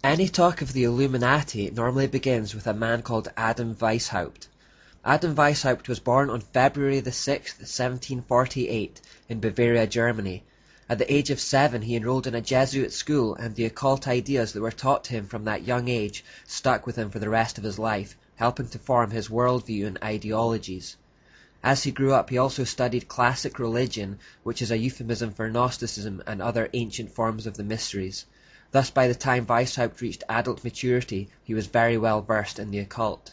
Any talk of the Illuminati normally begins with a man called Adam Weishaupt. Adam Weishaupt was born on February the 6th, 1748, in Bavaria, Germany. At the age of 7 he enrolled in a Jesuit school, and the occult ideas that were taught to him from that young age stuck with him for the rest of his life, helping to form his worldview and ideologies. As he grew up, he also studied classic religion, which is a euphemism for Gnosticism and other ancient forms of the mysteries. Thus, by the time Weishaupt reached adult maturity, he was very well versed in the occult.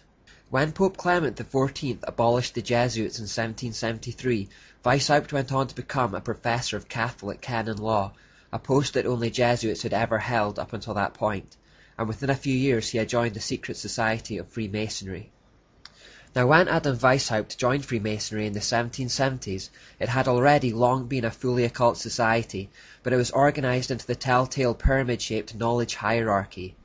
When Pope Clement XIV abolished the Jesuits in 1773, Weishaupt went on to become a professor of Catholic canon law, a post that only Jesuits had ever held up until that point, and within a few years he had joined the secret society of Freemasonry. Now, when Adam Weishaupt joined Freemasonry in the 1770s, it had already long been a fully occult society, but it was organized into the telltale pyramid-shaped knowledge hierarchy.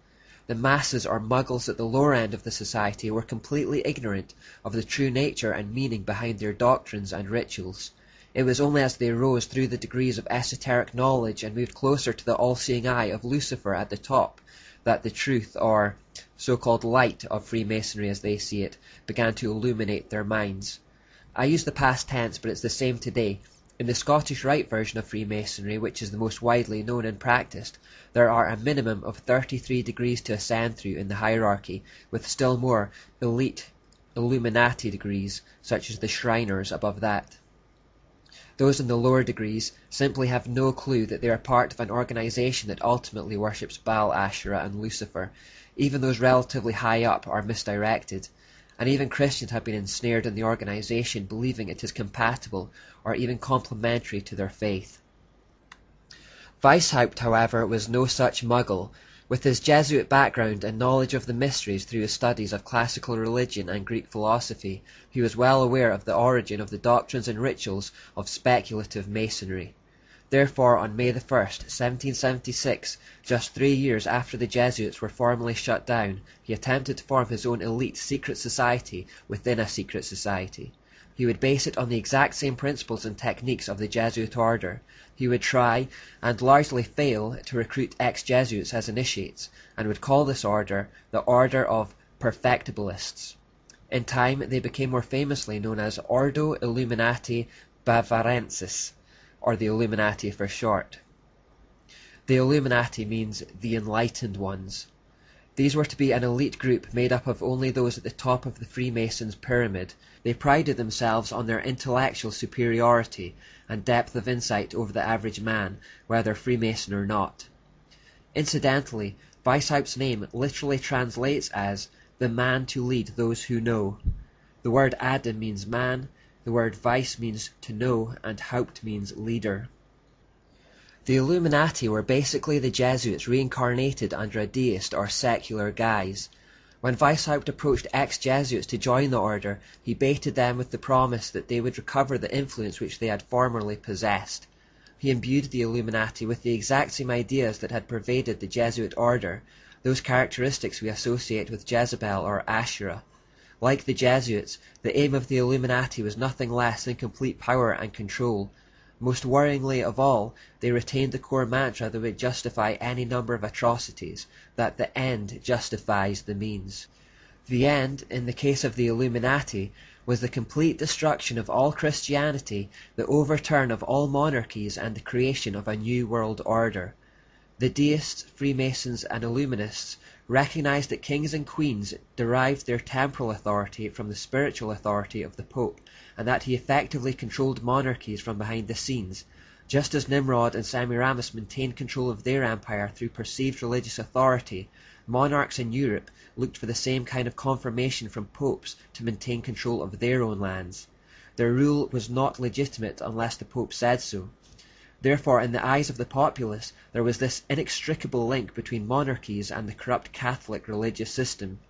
The masses or muggles at the lower end of the society were completely ignorant of the true nature and meaning behind their doctrines and rituals. It was only as they rose through the degrees of esoteric knowledge and moved closer to the all-seeing eye of Lucifer at the top that the truth, or so-called light of Freemasonry as they see it, began to illuminate their minds. I use the past tense, but it's the same today. In the Scottish Rite version of Freemasonry, which is the most widely known and practiced, there are a minimum of 33 degrees to ascend through in the hierarchy, with still more elite Illuminati degrees, such as the Shriners above that. Those in the lower degrees simply have no clue that they are part of an organization that ultimately worships Baal, Asherah, and Lucifer. Even those relatively high up are misdirected, and even Christians have been ensnared in the organization, believing it is compatible or even complementary to their faith. Weishaupt, however, was no such muggle. With his Jesuit background and knowledge of the mysteries through his studies of classical religion and Greek philosophy, he was well aware of the origin of the doctrines and rituals of speculative Masonry. Therefore, on May the 1st, 1776, just 3 years after the Jesuits were formally shut down, he attempted to form his own elite secret society within a secret society. He would base it on the exact same principles and techniques of the Jesuit order. He would try, and largely fail, to recruit ex-Jesuits as initiates, and would call this order the Order of Perfectibilists. In time, they became more famously known as Ordo Illuminati Bavarensis, or the Illuminati for short. The Illuminati means the Enlightened Ones. These were to be an elite group made up of only those at the top of the Freemasons' pyramid. They prided themselves on their intellectual superiority and depth of insight over the average man, whether Freemason or not. Incidentally, Weishaupt's name literally translates as the man to lead those who know. The word Adam means man, the word Weiss means to know, and Haupt means leader. The Illuminati were basically the Jesuits reincarnated under a deist or secular guise. When Weishaupt approached ex-Jesuits to join the order, he baited them with the promise that they would recover the influence which they had formerly possessed. He imbued the Illuminati with the exact same ideas that had pervaded the Jesuit order, those characteristics we associate with Jezebel or Asherah. Like the Jesuits, the aim of the Illuminati was nothing less than complete power and control. Most worryingly of all, they retained the core mantra that would justify any number of atrocities, that the end justifies the means. The end, in the case of the Illuminati, was the complete destruction of all Christianity, the overturn of all monarchies, and the creation of a new world order. The deists, Freemasons, and Illuminists recognized that kings and queens derived their temporal authority from the spiritual authority of the Pope, and that he effectively controlled monarchies from behind the scenes, just as Nimrod and Semiramis maintained control of their empire through perceived religious authority. Monarchs in Europe looked for the same kind of confirmation from popes to maintain control of their own lands. Their rule was not legitimate unless the Pope said so. Therefore, in the eyes of the populace, there was this inextricable link between monarchies and the corrupt Catholic religious system,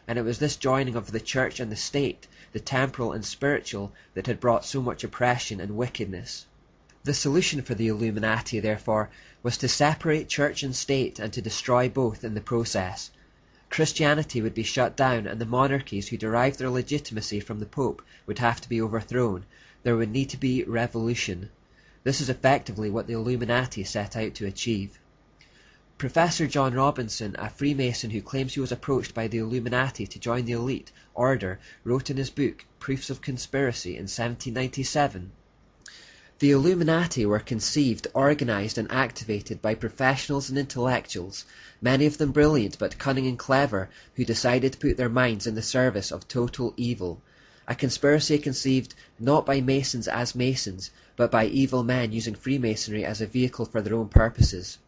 and it was this joining of the Church and the State, the temporal and spiritual, that had brought so much oppression and wickedness. The solution for the Illuminati, therefore, was to separate Church and State and to destroy both in the process. Christianity would be shut down, and the monarchies who derived their legitimacy from the Pope would have to be overthrown. There would need to be revolution. This is effectively what the Illuminati set out to achieve. Professor John Robinson, a Freemason who claims he was approached by the Illuminati to join the elite order, wrote in his book Proofs of Conspiracy in 1797, "The Illuminati were conceived, organized and activated by professionals and intellectuals, many of them brilliant but cunning and clever, who decided to put their minds in the service of total evil. A conspiracy conceived not by Masons as Masons, but by evil men using Freemasonry as a vehicle for their own purposes.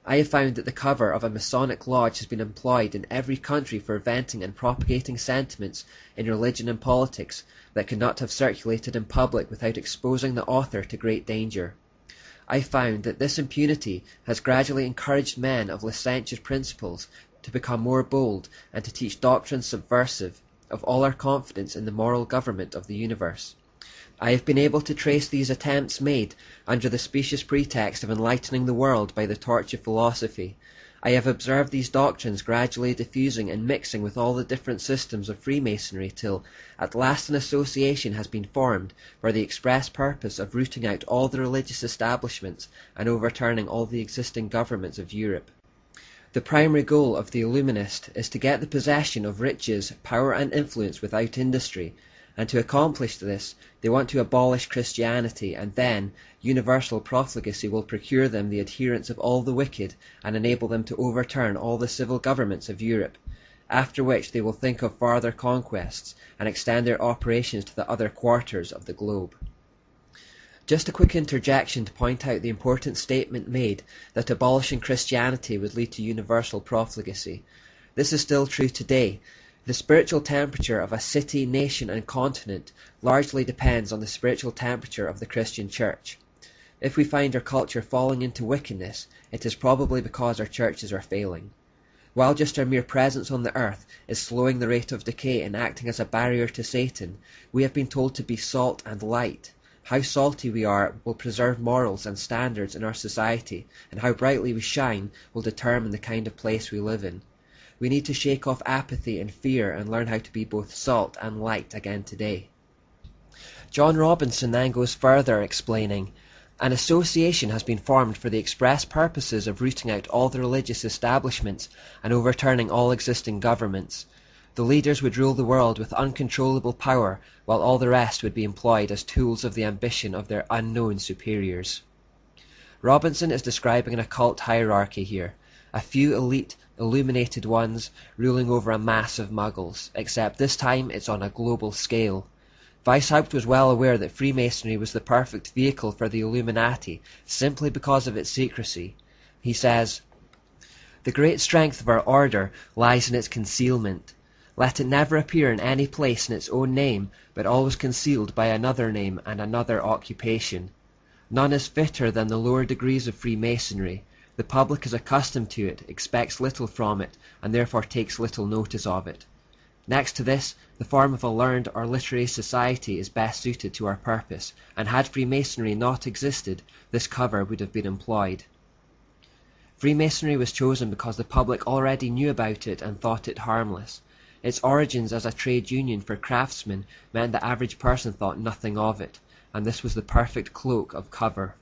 I have found that the cover of a Masonic lodge has been employed in every country for venting and propagating sentiments in religion and politics that could not have circulated in public without exposing the author to great danger. I found that this impunity has gradually encouraged men of licentious principles to become more bold and to teach doctrines subversive of all our confidence in the moral government of the universe. I have been able to trace these attempts made under the specious pretext of enlightening the world by the torch of philosophy. I have observed these doctrines gradually diffusing and mixing with all the different systems of Freemasonry till at last an association has been formed for the express purpose of rooting out all the religious establishments and overturning all the existing governments of Europe. The primary goal of the Illuminist is to get the possession of riches, power and influence without industry, and to accomplish this they want to abolish Christianity, and then universal profligacy will procure them the adherence of all the wicked and enable them to overturn all the civil governments of Europe, after which they will think of farther conquests and extend their operations to the other quarters of the globe." Just a quick interjection to point out the important statement made that abolishing Christianity would lead to universal profligacy. This is still true today. The spiritual temperature of a city, nation and continent largely depends on the spiritual temperature of the Christian Church. If we find our culture falling into wickedness, it is probably because our churches are failing. While just our mere presence on the earth is slowing the rate of decay and acting as a barrier to Satan, we have been told to be salt and light. How salty we are will preserve morals and standards in our society, and how brightly we shine will determine the kind of place we live in. We need to shake off apathy and fear and learn how to be both salt and light again today. John Robinson then goes further, explaining, "An association has been formed for the express purposes of rooting out all the religious establishments and overturning all existing governments. The leaders would rule the world with uncontrollable power, while all the rest would be employed as tools of the ambition of their unknown superiors." Robinson is describing an occult hierarchy here, a few elite, illuminated ones ruling over a mass of muggles, except this time it's on a global scale. Weishaupt was well aware that Freemasonry was the perfect vehicle for the Illuminati, simply because of its secrecy. He says, "The great strength of our order lies in its concealment. Let it never appear in any place in its own name, but always concealed by another name and another occupation. None is fitter than the lower degrees of Freemasonry. The public is accustomed to it, expects little from it, and therefore takes little notice of it. Next to this, the form of a learned or literary society is best suited to our purpose, and had Freemasonry not existed, this cover would have been employed." Freemasonry was chosen because the public already knew about it and thought it harmless. Its origins as a trade union for craftsmen meant the average person thought nothing of it, and this was the perfect cloak of cover